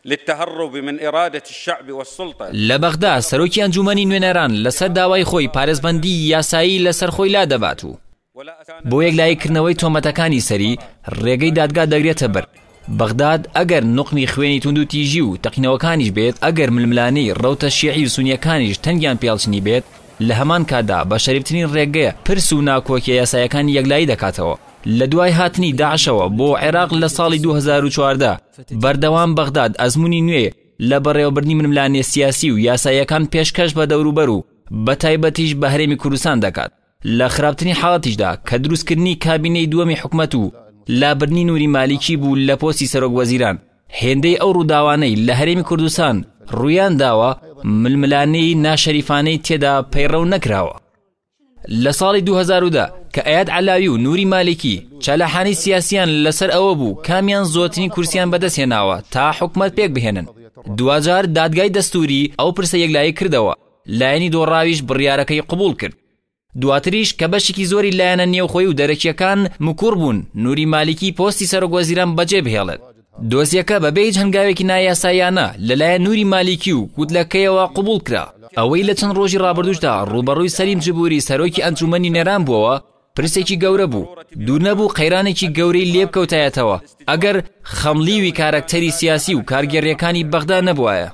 للتهرب من إرادة الشعب والسلطة. لبغداد سەرۆکی ئەنجومەنی نوێنەران لەسەر داوای خۆی پارێزبەندی یاسایی لەسەر خۆی لا دەبات و بۆ یەکلایەکردنەوەی تۆمەتەکانی سەری ڕێگەی دادگا دەگرێتە بەر. بەغداد ئەگەر نوقمی خوێنی توند و تیژی و تەقینەوەکانیش بێت، ئەگەر ململانەی ڕەوتە شیعی و سونیەکانیش تەنگیان پێڵچنی بێت، لە هەمان کادا بە شەریفترین ڕێگەیە پرس و ناکۆکیە یاسایەکانی یەکلایی دەکاتەوە. لە دوای هاتنی داعشەوە بۆ عێراق لە ساڵی 2014 بەردەوام بەغداد ئەزموونی نوێ لە بەڕێوەبردنی ململانێ سیاسی و یاسایەکان پێشکەش بە دەوروبەر و بە تایبەتیش بە هەرێمی کوردستان دەکات. لە خراپترین حاڵەتیشدا کە دروستکردنی کابینەی دووەمی حکومەت و لابردنی نوری مالیکی بوو لە پۆستی سەرۆک وەزیران، هێندەی ئەو ڕووداوانەی لە هەرێمی کوردستان ڕوویان داوە ململانەی ناشەریفانەی تێدا پەیڕەو نەکراوە. لە ساڵی 2010 کە ئەیاد عەلاوی و نوری مالیکی چالاحانی سیاسیان لەسەر ئەوە بوو کامیان زۆرترین کورسیان بەدەستهێناوە تا حکومەت پێک بهێنن. دوجار دادگای دەستوری ئەو پرسە یەکلایی کردەوە، لایەنی دۆڕاویش بڕیارەکەی قبول کرد. دواتریش کە بەشێکی زۆری لایەنە نێوخۆی و دەرەکیەکان مکوڕ بوون نوری مالیکی پۆستی سەرۆک وەزیران بەجێ بهێڵێت. دۆزیەکە بەبێ هیچ هەنگاوێکی نایاسایانە لەلایەن نوری مالیکی و کوتلەکەیەوە قبول کرا. ئەوەی لە چەند ڕۆژی ڕابردووشدا ڕوبەڕووی سەلیم جبوری سەرۆکی ئەنجومەنی نێران بووەوە، پرسێکی گەورە بوو. دوور نەبوو قەیرانێکی گەورەی لێ بکەوتایەتەوە ئەگەر خەملیوی کارکتەری سیاسی و کارگێڕیەکانی بەغدا نەبوایە.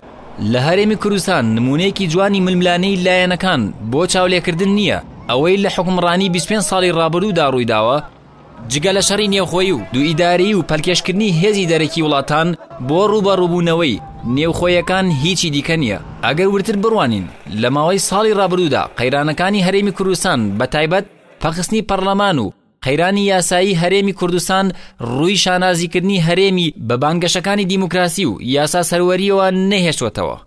لە هەرێمی کوردستان نمونەیەکی جوانی ململانەی لایەنەکان بۆ چاولێکردن نییە. ئەوەی لە حکومڕانی 25 ساڵی ڕابردوودا ڕوویداوە جگە لە شەڕی نێوخۆیی و دوو ئیداری و پەلکێشکردنی هێزی دەرەکی وڵاتان بۆ ڕوبەڕووبوونەوەی نێوخۆیەکان هیچی دیکە نییە. ئەگەر ورتر بڕوانین لە ماوەی ساڵی ڕابردوودا قەیرانەکانی هەرێمی کوردستان بە تایبەت پەخستنی پەرلەمان و قەیرانی یاسایی هەرێمی کوردستان ڕووی شانازیکردنی هەرێمی بە بانگەشەکانی دیموکراسی و یاسا سەروەریەوە نەهێشتوەتەوە.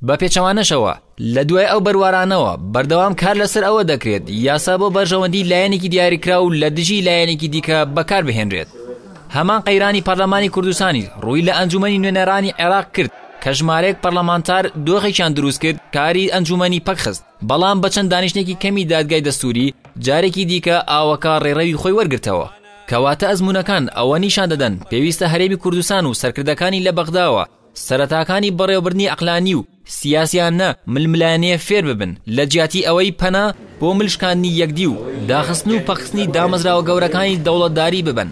بە پێچەوانەشەوە لە دوای ئەو بەروارانەوە بەردەوام کار لەسەر ئەوە دەکرێت یاسا بۆ بەرژەوەندی لایەنێکی دیاریکرا و لە دژی لایەنێکی دیکە بەکار بهێنرێت. هەمان قەیرانی پەرلەمانی کوردستانی ڕووی لە ئەنجومەنی نوێنەرانی عێراق کرد کە ژمارەیەک پەرلەمانتار دۆخێکیان دروست کرد کاری ئەنجومەنی پەکخست، بەڵام بە چەند دانیشتێکی کەمی دادگای دەستوری جارێکی دیکە ئاوەکە ڕێڕەوی خۆی وەرگرتەوە. کەواتە ئەزمونەکان ئەوە نیشان دەدەن پێویستە هەرێمی کوردستان و سەرکردەکانی لە بەغداوە سەرەتاکانی بەڕێوەبردنی ئەقلانی و سیاسیان نە ململانەیە فێر ببن لە جیاتی ئەوەی پەنا بۆ ملشکاندنی یەکدی و داخستن و پەخستنی دامەزراوە گەورەکانی دەوڵەتداری ببن.